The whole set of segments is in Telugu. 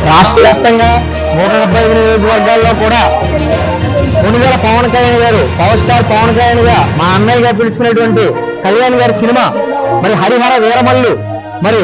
రాష్ట్ర వ్యాప్తంగా 175 నియోజకవర్గాల్లో కూడా కొణిదెల పవన్ కళ్యాణ్ గారు పవర్ స్టార్ పవన్ కళ్యాణ్ గా మా అన్నయ్యగా పిలుచుకునేటువంటి కళ్యాణ్ గారి సినిమా మరి హరిహర వీరమల్లు మరి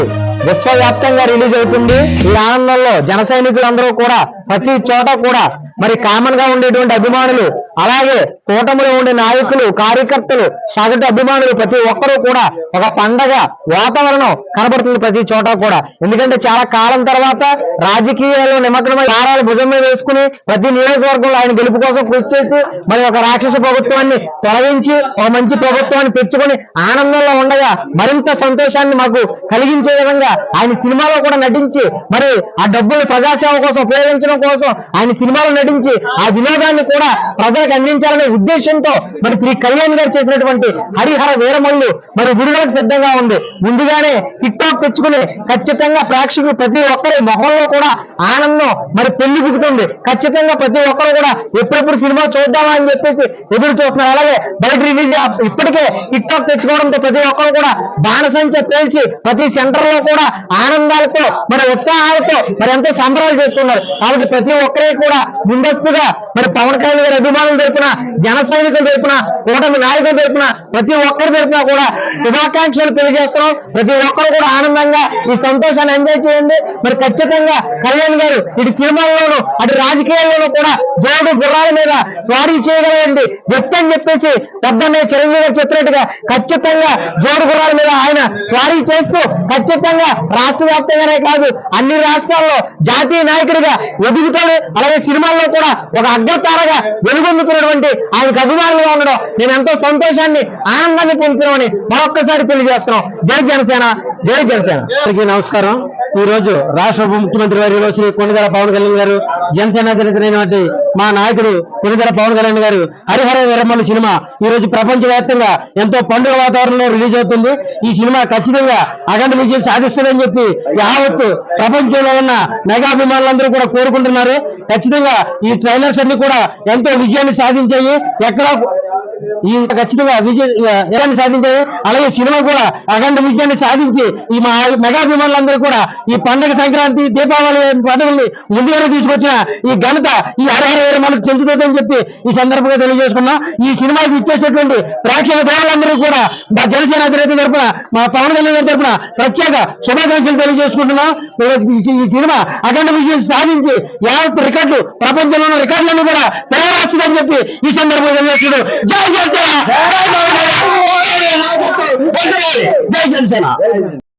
విశ్వవ్యాప్తంగా రిలీజ్ అవుతుంది. ఈ ఆనందంలో జన సైనికులందరూ కూడా ప్రతి చోట కూడా మరి కామన్ గా ఉండేటువంటి అభిమానులు, అలాగే కూటమిలో ఉండే నాయకులు, కార్యకర్తలు, సగటు అభిమానులు ప్రతి ఒక్కరూ కూడా ఒక పండగ వాతావరణం కనబడుతుంది ప్రతి చోట కూడా. ఎందుకంటే చాలా కాలం తర్వాత రాజకీయాల్లో నిమగ్నమై దారాలు భుజం మీద వేసుకుని ప్రతి నియోజకవర్గంలో ఆయన గెలుపు కోసం కృషి చేసి మరి ఒక రాక్షస ప్రభుత్వాన్ని తొలగించి ఒక మంచి ప్రభుత్వాన్ని తెచ్చుకొని ఆనందంలో ఉండగా మరింత సంతోషాన్ని మాకు కలిగించే విధంగా ఆయన సినిమాలో కూడా నటించి మరి ఆ డబ్బులు ప్రజాసేవ కోసం ఉపయోగించడం కోసం ఆయన సినిమాలో నటించి ఆ వినోదాన్ని కూడా ప్రజలకు అందించాలనే ఉద్దేశంతో మరి శ్రీ కళ్యాణ్ గారు చేసినటువంటి హరిహర వీరమల్లు మరి విడుదలకు సిద్ధంగా ఉంది. ముందుగానే టిక్ టాక్ తెచ్చుకుని ఖచ్చితంగా ప్రేక్షకులు ప్రతి ఒక్కరి మొహంలో కూడా ఆనందం మరి పెళ్లి పుట్టుతుంది. ఖచ్చితంగా ప్రతి ఒక్కరు కూడా ఎప్పుడెప్పుడు సినిమా చూద్దామా అని చెప్పేసి ఎదురు చూస్తున్నారు. అలాగే బయట రిలీజ్ ఇప్పటికే టిక్ టాక్ తెచ్చుకోవడంతో ప్రతి ఒక్కరు కూడా బాణసంచ పేల్చి ప్రతి సెంటర్ లో కూడా ఆనందాలతో మరి ఉత్సాహాలతో మరి ఎంతో సంబరాలు చేస్తున్నారు. కాబట్టి ప్రతి ఒక్కరే కూడా ముందస్తుగా మరి పవన్ కళ్యాణ్ గారి అభిమానుల తరపున, జన సైనికుల తరపున, కూటమి నాయకుల తరపున ప్రతి ఒక్కరి తరపున కూడా శుభాకాంక్షలు తెలియజేస్తున్నాం. ప్రతి ఒక్కరు కూడా ఆనందంగా ఈ సంతోషాన్ని ఎంజాయ్ చేయండి. మరి ఖచ్చితంగా కళ్యాణ్ గారు ఇటు సినిమాల్లోనూ అటు రాజకీయాల్లోనూ కూడా జోడు గుర్రాల మీద స్వారీ చేయగలండి వ్యక్తి అని చెప్పేసి పెద్దనే చిరంజీవి గారు చెప్పినట్టుగా ఖచ్చితంగా జోడు గుర్రాల మీద ఆయన స్వారీ చేస్తూ ఖచ్చితంగా రాష్ట్ర వ్యాప్తంగానే కాదు అన్ని రాష్ట్రాల్లో జాతీయ నాయకుడిగా ఎదుగుతాడు. అలాగే సినిమాల్లో కూడా ఒక అగ్రతారగా వెలుగొందుతున్నటువంటి ఆయనకు అభిమానులుగా ఉండడం నేను ఎంతో సంతోషాన్ని, ఆనందాన్ని పొందుతున్నామని మరొక్కసారి తెలియజేస్తున్నాం. జై జనసేన, జై జనసేన. అందరికీ నమస్కారం. ఈ రోజు రాష్ట్ర ఉప ముఖ్యమంత్రి వర్యులు శ్రీ కొణిదెల పవన్ కళ్యాణ్ గారు, జనసేన అధినేత మా నాయకుడు కొణిదెల పవన్ కళ్యాణ్ గారు హరిహర వీరమల్లు సినిమా ఈ రోజు ప్రపంచవ్యాప్తంగా ఎంతో పండుగ వాతావరణంలో రిలీజ్ అవుతుంది. ఈ సినిమా ఖచ్చితంగా అఖండ విజయం సాధిస్తుందని చెప్పి యావత్తు ప్రపంచంలో ఉన్న మెగాభిమానులందరూ కూడా కోరుకుంటున్నారు. ఖచ్చితంగా ఈ ట్రైలర్స్ అన్ని కూడా ఎంతో విజయాన్ని సాధించాయి. ఎక్కడ ఈ ఖచ్చితంగా విజయాన్ని సాధించాయి. అలాగే సినిమా కూడా అఖండ విజయాన్ని సాధించి ఈ మా మెగాభిమానులందరూ కూడా ఈ పండుగ సంక్రాంతి, దీపావళి పండుగల్ని ముందుగానే తీసుకొచ్చిన ఈ ఘనత ఈ హరిహర వీరమల్లుకు చెందుతుందని చెప్పి ఈ సందర్భంగా తెలియజేసుకున్నాం. ఈ సినిమాకి ఇచ్చేసేటువంటి ప్రేక్షక దళాలందరూ కూడా మా జనసేన అధినేత తరపున, మా పవన్ కళ్యాణ్ గారి తరపున ప్రత్యేక శుభాకాంక్షలు తెలియజేసుకుంటున్నాం. ఈ సినిమా అఖండ విజయం సాధించి యావత్ రికార్డులు, ప్రపంచంలో ఉన్న రికార్డులను కూడా తెరవేస్తుందని చెప్పి ఈ సందర్భంగా తెలియజేస్తున్నాం. జై జనసేన, జై జనసేన.